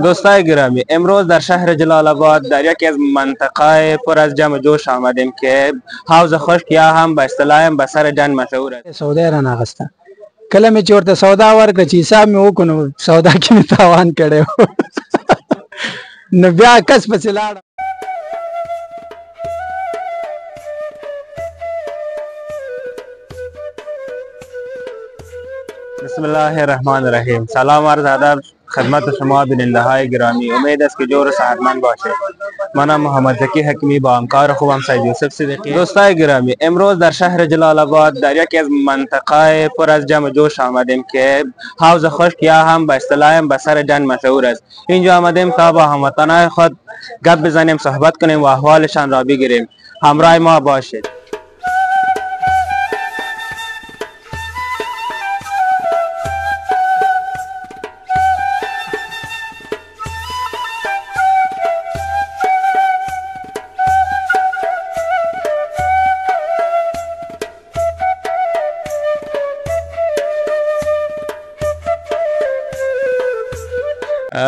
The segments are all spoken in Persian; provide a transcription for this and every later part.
دوستای گرامی، امروز در شهر جلال آباد در یکی از منطقه پر از جمع جوش آمدیم که حوض خشک یا هم به اصطلاح به سر جنگ مشهور است. سودا را ناغسته کله می چې ورته سودا ورکړه چې حساب مې وکړو سودا کې مې تاوان کړی نو بیا کس پسې لاړم. بسم الله الرحمن الرحیم. سلام عرض ادب خدمت شما بیننده های گرامی. امید است که جور و صحتمند باشید. منم محمد زکی حکیمی با همکار خوبم سید یوسف صدیقی. دوستای گرامی، امروز در شهر جلال آباد در یکی از منطقه پر از جمع جوش آمدیم که حوض خشک یا هم به اصطلاح به سر جنگ مشهور است. اینجا آمدیم تا با هموطنان خود گپ بزنیم، صحبت کنیم و احوالشان را بگیریم. همراه ما باشید.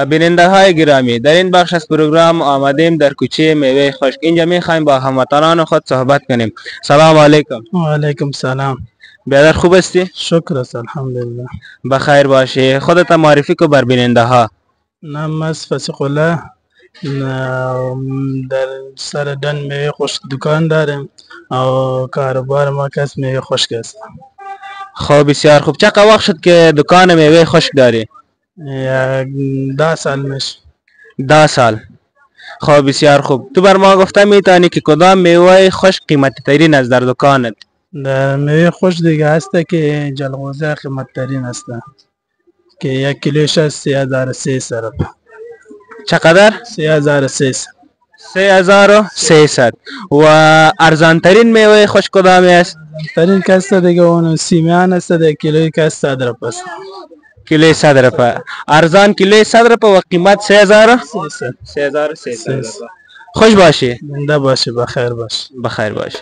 بیننده های گرامی، در این بخش از پروگرام آمدیم در کوچه میوه خشک. اینجا میخوایم با هموطنان خود صحبت کنیم. سلام علیکم. و علیکم سلام. برادر خوب هستی؟ شکر است الحمدلله. بخیر باشی. خودت معرفی کو بر بیننده ها. نام است فسیق الله. در سر دن میوه خشک دکان دارم و کاروبار ما کس میوه خشک است. خب بسیار خوب. چقدر وقت شد که دکان میوه خشک داری؟ 10 سال میشه. 10 سال. خب بسیار خوب. تو بر ما گفته میتونی که کدام میوه خشک قیمتی ترین است در دکانت؟ در میوه خشک دیگه هست که جلغوزه قیمت ترین است که 1 کیلوش است 3300. چقدر؟ 3300. 3300. و ارزان ترین میوه خشک کدام است؟ ترین کاسته دیگه اون سیمیان است، 1 کیلوی کاسته 100 روپیه است. کیلوی 100 روپیه. ارزان کیلوی 100 روپیه و قیمت 3300. خوش باشی. زنده باشی. بخیر باش. بخیر باش.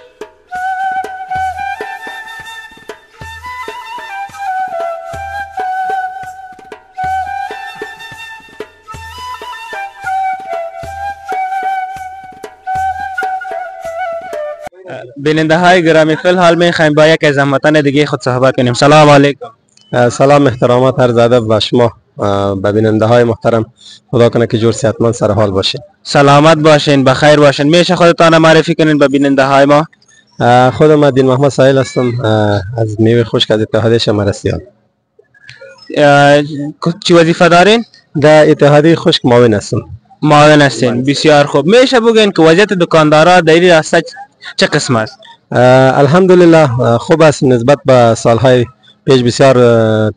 بیننده های گرامی، فی الحال میخوایم با یک از هموطن دیگه خود صحبت کنیم. سلام علیکم. سلام احترامات عرض ادب به شما به بیننده های محترم. خدا کنه که جور صحتمند سر حال باشین. سلامت باشین، بخیر باشین. میشه خودتان معرفی کنین به بیننده های ما؟ خودم دین محمد سایل هستم از میوه خشک از اتحادیه شمرستیان. چی وظیفه دارین؟ در اتحادیه خشک معاون هستم. معاون هستین. بسیار خوب. میشه بگین که وضعیت دکاندارا در این راسته چه قسم است؟ الحمدلله خوب است. نسبت به سالهای پیش بسیار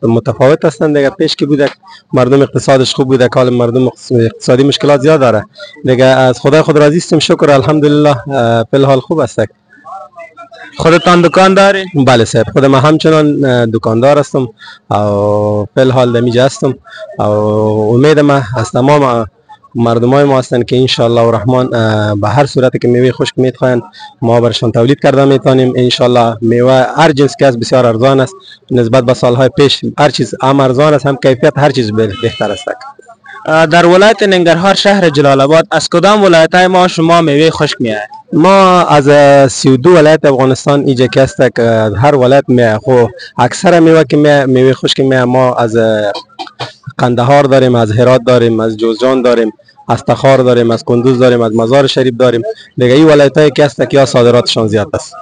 متفاوت هستند. دیگه پیش که بوده مردم اقتصادش خوب بوده، حال مردم اقتصادی مشکلات زیاد داره. دیگه از خدای خود راضی هستیم. شکر الحمدلله. فی الحال خوب است. خودتان دکان دارین؟ بله صاحب، خود من همچنان دکاندار هستم و فی الحال دمیجه هستم و امید ما از تمام مردمای ما هستند که ان شاء الله الرحمن به هر صورتی که میوه خشک میخواین ما برشان تولید کرده میتونیم. ان شاء الله میوه هر جنس که از بسیار ارزان است نسبت به سالهای پیش. هر چیز هم ارزان است، هم کیفیت، هر چیز بهتر است. در ولایت ننگرهار شهر جلال آباد از کدام ولایت های ما شما میوه خشک میآید؟ ما از 32 ولایت افغانستان اینجا که است که هر ولایت میآید. خو اکثر میوه که میوه خشک میآید ما از قندهار داریم، از هرات داریم، از جوزجان داریم، از تخار داریم، از کندوز داریم، از مزار شریف داریم. دیگه این ولایت‌های که است که صادراتشان زیاد است.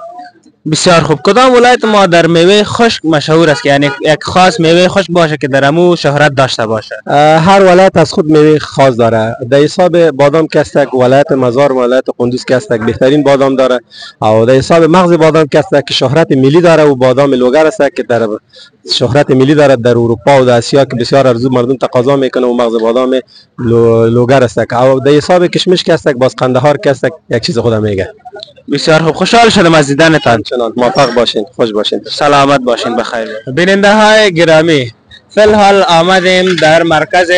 بسیار خوب. کدام ولایت ما در میوه خشک مشهور است که یعنی یک خاص میوه خشک باشه که در امو شهرت داشته باشه؟ هر ولایت از خود میوه خاص داره. در حساب بادام که است ولایت مزار و ولایت کندوز که است بهترین بادام داره و در حساب مغز بادام که است که شهرت ملی داره و بادام لوگر است که در شهرت ملی دارد در اروپا و در آسیا که بسیار ارزو مردم تقاضا میکنه و مغز بادام لوگر است. و در حساب کشمش که است باز قندهار که است یک چیز خودم میگه. بسیار خوب. خوشحال شدم از دیدنتان. چنان موفق باشین، خوش باشین، سلامت باشین، بخیر. بیننده های گرامی، فی الحال آمدیم در مرکز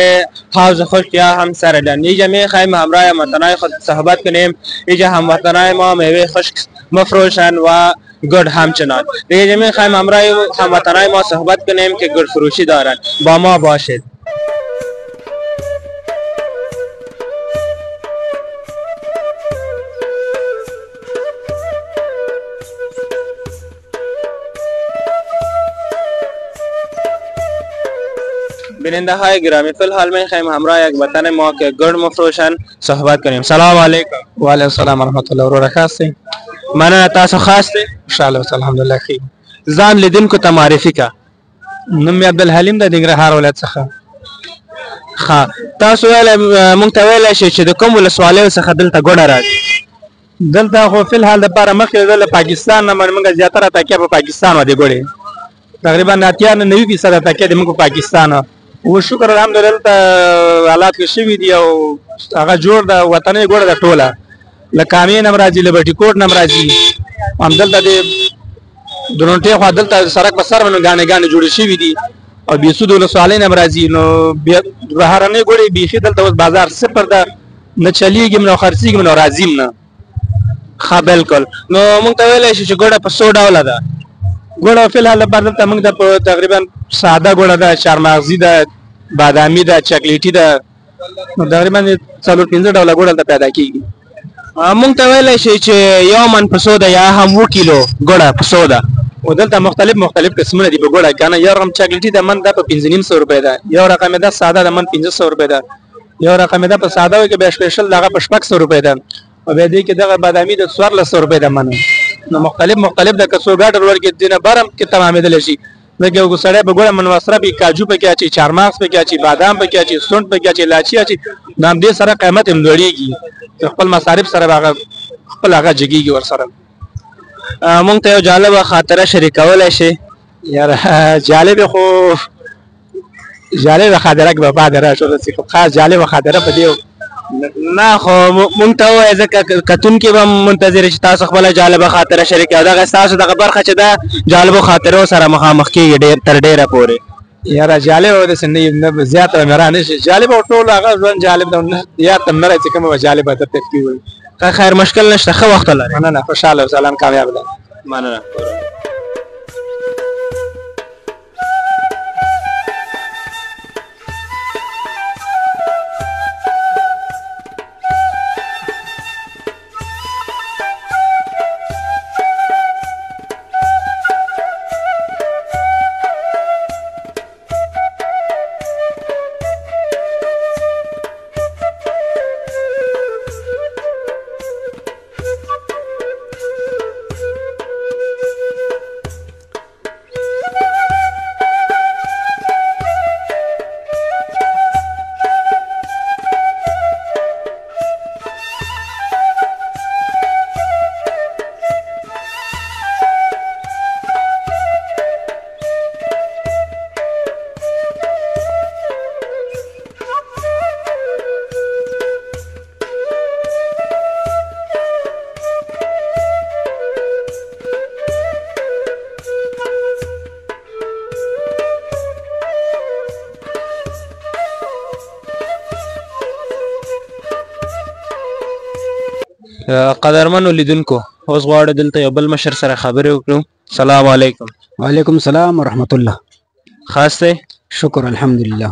حوض خشک یا هم سردن. اینجا میخوایم همراه هموطنان خود صحبت کنیم. اینجا هموطنان ما میوه خشک مفروشن و گرد همچنان. دیگه میخوایم همراه هموطنان ما صحبت کنیم که گرد فروشی دارن. با ما باشید. بیننده های گرامی فی الحال میخوایم همراه یک وطن ما که گرد مفروشن صحبت کنیم. سلام علیکم. و علیکم السلام ورحمت الله ورو راکاسته. مننه. تاسو خاص دی؟ انشاءالله الحمدلله خیر. ځان لیدونکو ته معرفي کا. نوم مې عبدالحلیم د ننګرهار ولایت څخه. ښه تاسو مونږ ته ویلی شئ چې د کوم ولسوالیو څخه دلته ګوډه راځي؟ دلته خو فی الحال دپاره مخکې د پاکستان نه موږ زیاتره تکیه په پاکستان باندې ګوډې تقریبا 90% تکیه د موږ په پاکستان و. شکر الحمدلله دلته حالات ښه شوي دي او هغه جوړ ده وطنۍ ګوډه ده ټوله له کامې نه هم راځي له بټي کوټ نه هم راځي. همدلته د درونټې خوا دلته سړک په سر باندې ګاڼې جوړې شوي دي او بېسود ولسوالۍ نه هم راځي. نو بهرنۍ ګوډې بیخي دلته اوس بازار صفر ده، نه چلیږي نه خرڅېږي نه راځي نه. ښه بالکل. نو مونږ ته ویلی شو چې ګوډه په څو ډوله ده؟ ګوډه فی الحال لپاره دلته موږ ته تقریبا ساده ګوډه ده، چارمغزي ده، بادامي ده، چاکلیټي ده. نو تقریبا 4-5 ډوله ګوډه دلته پیدا کېږي. مونږ ته ویلی شئ چې یو من په څو ده یا هم 2 کیلو ګوډه په څو ده؟ او دلته مختلف قسمونه دي په ګوډه کې. یو رقم چاکلیټي ده من ده په 550 روپۍ ده، یو رقم ده ساده ده من 1500 روپۍ ده، یو رقم ده په ساده وي کې بیا سپیشل دغه په 600 روپۍ ده، او بیا دې کې دغه بادامي د 1400 روپۍ ده من. نو مختلف د کڅو ګاډر ورکې دینه برم کې تمامېدل شي. دغه یو سړی په ګوډه من مصرفي کاجو پکې اچي، چارمغز پکې اچي، بادام پکې اچي، سونډ پکې اچي، لاچي اچي. نام دې سره قیمت هم لوړېږي، خپل مصارف سره هغه خپل هغه جګېږي ورسره. مونږ ته یو جالبه خاطره شریکولی شئ؟ یاره جالبه خاطره کې به بعد راشو رسي، خو خاص جالبه خاطره په دې نه خو مونږ ته ووایه ځکه کتونکي به منتظر چې تاسو خپله جالبه خاطره شریکوئ. دغه ستاسو دغه برخه چې ده جالبو خاطرو سره مخامخ کېږي تر ډېره پورې. یاره جالبه داسې نه زیاته مې را نه شي. جالبه ټول هغه ژوند جالب ده، یاد ته نه راځي کومه به جالبه درته کېږي. خیر مشکل نشته، ښه وخت ولرئ. مننه، خوشحاله اوسه، الله کامیاب ده. مننه. قدرمنو لیدونکو، اوس غواړو دلته یو بل مشر سره خبرې وکړو. سلام علیکم. وعلیکم السلام ورحمت الله. خاص دی؟ شکر الحمدلله.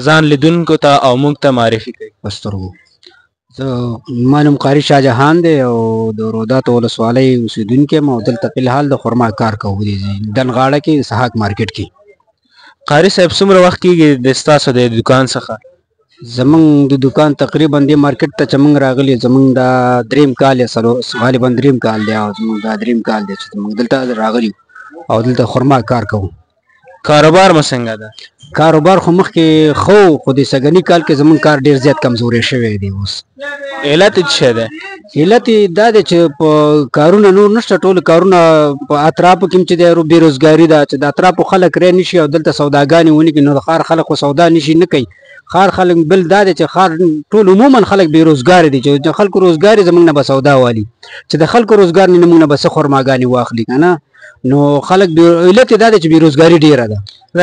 ځان لیدونکو ته او موږ ته معرفي کوي. پسترګو زه ما نوم قاري شاه جهان دی او د رودات ولسوالۍ اوسېدونکی یم او دلته فی الحال د خرما کار کوو دي دنغاړه کې سحاق مارکیټ کې. قاري صاحب څومره وخت کېږي د ستاسو د دکان څخه؟ زمونږ د دکان تقریبا دې مارکیټ ته چې موږ راغلي زمونږ دا دریم کال یا غالبا دریم کال دی او زمونږ دا دریم کال دی چې موږ دلته راغلي او دلته خرما کار کوو. کاروبار مو څنګه ده؟ کاروبار خو مخکې خو د سږني کال کې زمونږ کار ډېر زیات کمزوری شوی دی. اوس علت څه شی دی؟ علت دا دی چې په کارونه نور نشته، ټول کارونه په اطرافو کې چې دی بېروزګاري ده چې د اطرافو خلک رای نشي او دلته سوداګانې ونه کړي. نو د ښار خلک خو سودا نشي نه کوي. ښار خلک بل دا دی چې ښار ټول عموما خلک بېروزګاره دي چې د خلکو روزګار یې زموږ نه به سودا والي چې د خلکو روزګار نه موږ نه به څه خرماګانې واخلي که نه. نو خلک علت یې دا دی چې بېروزګاري ډېره ده.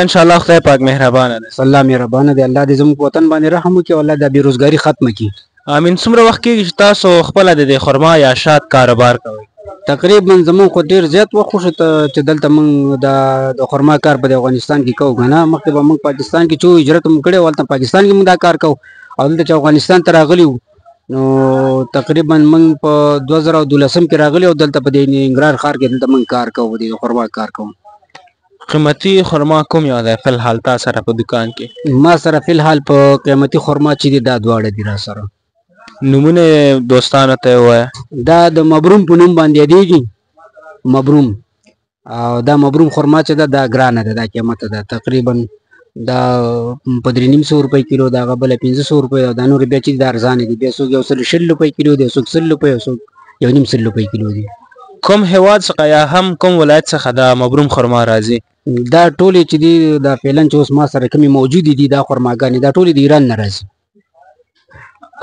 انشاءالله خدای پاک مهربانه دی. الله مهربانه دی. الله دې زموږ په وطن باندې رحم وکړي او الله دا بېروزګاري ختمه کړي. امین. څومره وخت کېږي چې تاسو خپله د دې خرما یا شات کاروبار کوئ؟ تقریبا زمونږ خو ډېر زیات وخت وشو چې دلته موږ د خرما کار په افغانستان کې کوو که نه. مخکې به موږ پاکستان کې چې هجرت هم کړی و هلته پاکستان کې موږ دا کار کوو او دلته چې افغانستان ته راغلي وو نو تقریبا موږ په 2012 کې راغلي او دلته په دې ننګرهار ښار کې دلته موږ کار کوو، د خرما کار کوو. قیمتي خرما کوم یو دی فی الحال تا سره په دکان کې؟ ما سره فی الحال په قیمتي خرما چې دي دا دواړه دي را سره. نومونه یې دوستانو ته ووایه. دا د مبروم په نوم باندې یادېږي، مبروم. او دا مبروم خرما چې ده دا ګرانه ده، دا قیمته ده تقریبا دا په 350 روپۍ کیلو، دا هغه بله 500 روپۍ ده، دا نورې بیا چې دا ارزانې دي، بیا څوک 120 روپۍ کیلو دی، څوک 100 روپۍ، څوک 1.5 روپۍ کیلو دي. کوم هیواد څخه یا هم کوم ولایت څخه دا مبروم خرما راځي؟ دا ټولې چې دي دا فعلا چې اوس ما سره کومې موجودې دي دا خرماګانې دا ټولې د ایران نه راځي.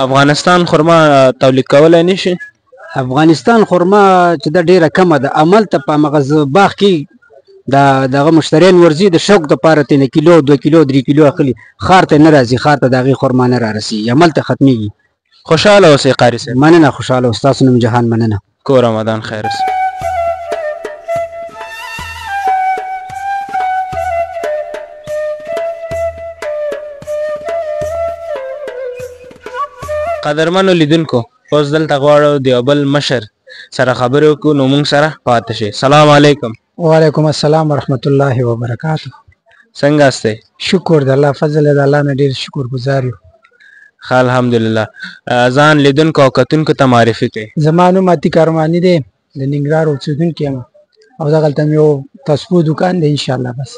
افغانستان خرما تولید کولی نه شي؟ افغانستان خرما چې دا ډیره کمه ده، هملته په همغه باغ کې دغه مشتریان ورځي د شوق دپاره ترېنه کیلو 2 کیلو 3 کیلو اخلي، ښار ته نه راځي، ښار ته د هغې خرما نه رارسېږي، هملته ختمېږي. خوشحاله اوسئ قاري صاحب. مننه، خوشحاله اوسئ. ستاسو نوم جهان. مننه. کو رمضان خیر اوسه. قدرمنو لیدونکو، اوس دلته غواړو د یو بل مشر سره خبرې وکړو، نو موږ سره پاتې شئ. سلام علیکم. وعلیکم السلام ورحمت الله وبرکاته. څنګه استئ؟ شکر د الله فضل د الله نه ډېر شکر ګزار یو. ښه الحمدلله. ځان لیدونکو او کتونکو ته معرفي کړئ. زما نوم عتیق ارماني دی، د ننګرهار اوسېدونکی یم او دغلته مې یو تسبو دکان دی انشاءالله، بس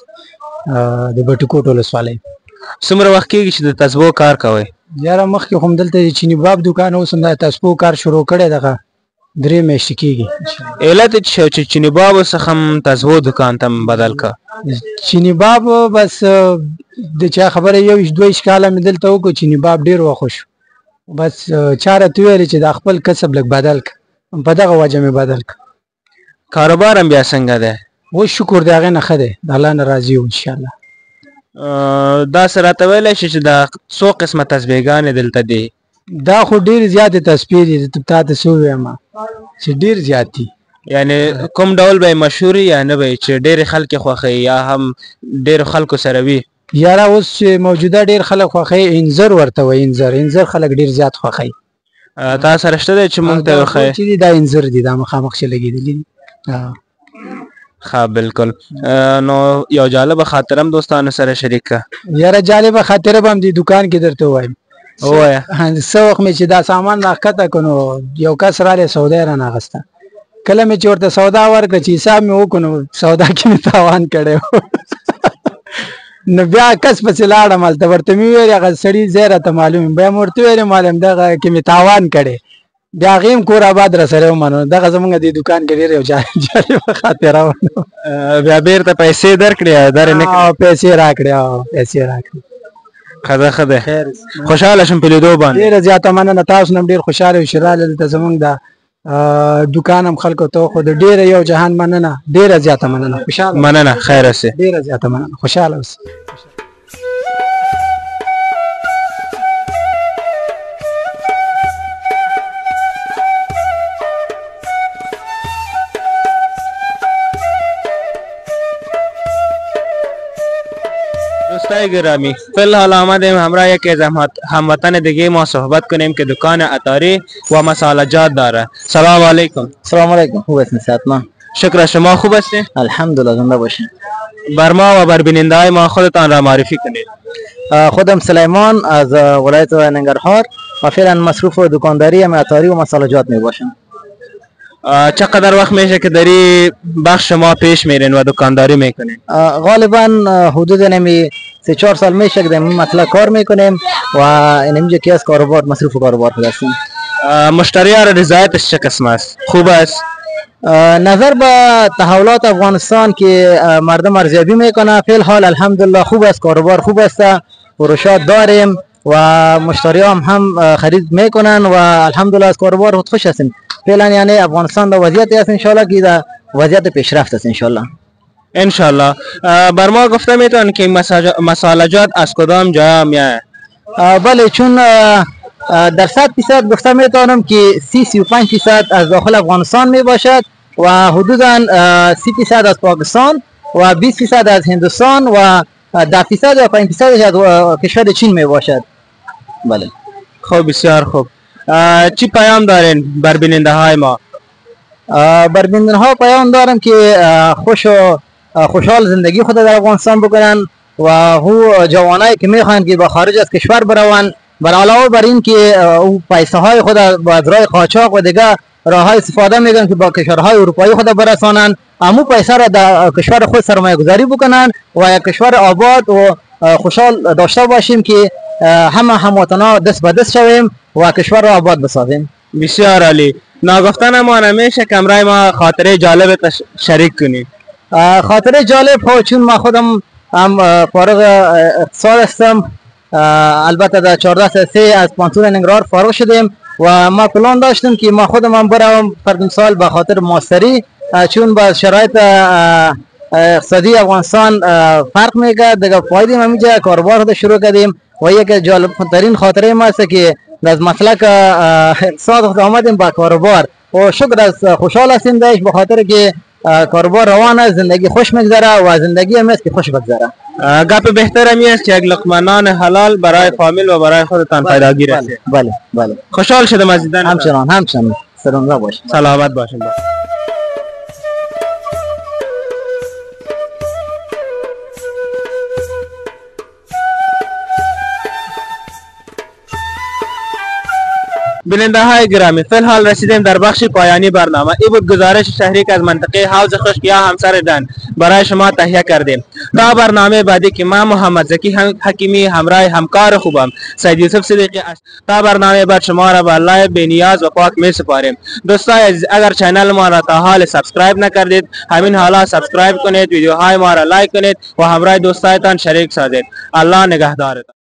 د بټوکوټ ولسوالۍ. څومره وخت کېږي چې د تسبو کار کوئ؟ یاره مخکې خو همدلته د چیني باب دکان اوس هم د تسبو کار شروع کړی دغه 3 میاشتې کېږي. علت یې څه چې چیني بابو څخه هم تسبو دکان ته بدل کړه؟ چیني باب بس د چا خبره 1-2 کاله مې دلته وکړو، چیني باب ډېر وخوښ شو، بس چا راته وویل چې د خپل کسب لږ بدل کړه، په دغه وجه مې بدل کړه. کاروبار هم بیا څنګه دی؟ اوس شکر د هغې نه ښه دی، د الله نه راضي یو انشاءالله. داسې راته ویلی شي چې دا څو قسمه تسبیحګانې دلته دي؟ دا خو ډېرې زیاتې تسبیح دي، تا ته څه ووایم چې ډېر زیات دي. یعنې کوم ډول به یې مشهور یا نه به چې ډېرې خلک یې خوښوي یا هم ډېرو خلکو سره وي؟ یاره اوس چې موجوده ډېر خلک خوښوي، انځر ورته وایي، انځر خلک ډېر زیات خوښوي. تا سره شته دی چې موږ ته یې وښیې؟ چې دي دا انځر دي، دا مخامخ چې لګېدلي دي. ښه بالکل. نو یو جالبه خاطره هم دوستانو سره شریک کړه. یاره جالبه خاطره به هم دې دکان کې درته ووایم. ووایه. څه وخت مې چې دا سامان راښکته کړو نو یو کس رالی سودا یې رانه اخېسته، کله مې چې ورته سودا ورکړه چې حساب مې وکړو نو سودا کې مې تاوان کړی و. نو بیا کس پسې لاړم، هلته ورته مې وویل هغه سړي ځای راته معلوم یم، بیا مې ورته ویلې معلم دغه کې مې تاوان کړی، بیا هغې هم کور آباد را سره ومنو. دغه زمونږ دې دکان کې ډېر یو جالبه خاطره وه. بیا بېرته پیسې درکړې؟ درې نه کړې؟ پیسې راکړې، پیسې راکړې. ښه ده ښه ده، خوشحاله شم په لیدو باندې. ډېره زیاته مننه، تاسو نه هم ډېر خوشحاله یو چې راغلل دلته زمونږ د دکان هم خلکو ته وښود. ډېره یو جهان مننه، ډېره زیاته مننه، خوشحاله. مننه، خیر اوسې. ډېره زیاته مننه، خوشحاله اوسئ. دوستای گرامی، فی الحال آمدیم همراه یکی از هموطن دیگه ما صحبت کنیم که دکان عطاری و مسالجات داره. سلام علیکم. سلام علیکم. خوب هستین؟ صحتمند؟ شکر. شما خوب هستین؟ الحمدلله، زنده باشین. بر ما و بر بیننده های ما خودتان را معرفی کنید. خودم سلیمان از ولایت ننگرهار و فعلا مصروف دکانداری عطاری و مسالجات می باشم. چقدر وقت میشه که داری بخش ما پیش میرین و دکانداری میکنین؟ غالبا حدود نمی 3-4 سال میشه که در این مطلع کار میکنیم و اینجا که از کاروبار مصروف کاروبار هستیم. مشتری ها رضایتش چه قسم است؟ خوب است؟ نظر به تحولات افغانستان که مردم ارزیابی میکنه، فی الحال الحمدلله خوب است، کاروبار خوب است، فروشات داریم و مشتری هم خرید میکنن و الحمدلله از کاروبار خود خوش هستیم. فعلا یعنی افغانستان در وضعیتی است انشالله که در وضعیت پیشرفت است انشالله. انشالله. بر ما گفته میتونن که مسالجات از کدام جای میاد؟ بله، چون در 100% گفته میتونم که 30-35% از داخل افغانستان می باشد و حدودا 30% از پاکستان و 20% از هندوستان و 10% و 5% از کشور چین می باشد. بله. خوب، بسیار خوب. چی پیام دارین بر بیننده های ما؟ بر بیننده ها پیام دارم که خوش و خوشحال زندگی خود در افغانستان بکنن و هو جوانایی که میخوان که به خارج از کشور بروند، بر علاوه بر این که او پیسه های خود از راه قاچاق و دیگه راه های استفاده میکنن که با کشورهای اروپایی خود برسانند، امو پیسه را در کشور خود سرمایه گذاری بکنن و یک کشور آباد و خوشحال داشته باشیم که همه هموطنا دست به دست شویم و کشور را آباد بسازیم. بسیار عالی. ناگفتن ما نمیشه کمرای ما خاطره جالب شریک کنید. خاطره جالب چون ما خودم هم فارغ اقتصاد هستم، البته در 14 از پانتون ننگرهار فارغ شدیم و ما پلان داشتیم که ما خودم هم برم فردم سال به خاطر ماستری، چون با شرایط اقتصادی افغانستان فرق میگه دیگه فایده ما میجه کاروبار خود شروع کردیم و یک جالب ترین خاطره ما است که از مسلک اقتصاد خود آمدیم با کاروبار و شکر از خوشحال هستیم داشت به خاطر که کاروبار روان است، زندگی خوش میگذره و زندگی هم است که خوش بگذره. گپ بهتر می است که یک لقمه نان حلال برای فامیل و برای خودتان پیداگی رسید. بله. خوشحال شدم از دیدن. همچنان سلامت باشید. سلامت باشید. بیننده های گرامی، فی الحال رسیدیم در بخش پایانی برنامه. این بود گزارش شهری که از منطقه حوض خشک یا همسر دن برای شما تهیه کردیم. تا برنامه بعدی که من محمد زکی حکیمی همراه همکار خوبم سید یوسف صدیقی تا برنامه بعد شما را به الله بی نیاز و پاک می سپاریم. دوستان عزیز، اگر چینل ما را تا حال سابسکرایب نکردید، همین حالا سابسکرایب کنید، ویدیوهای ما را لایک کنید و همراه دوستانتان شریک سازید. الله نگهدارتان.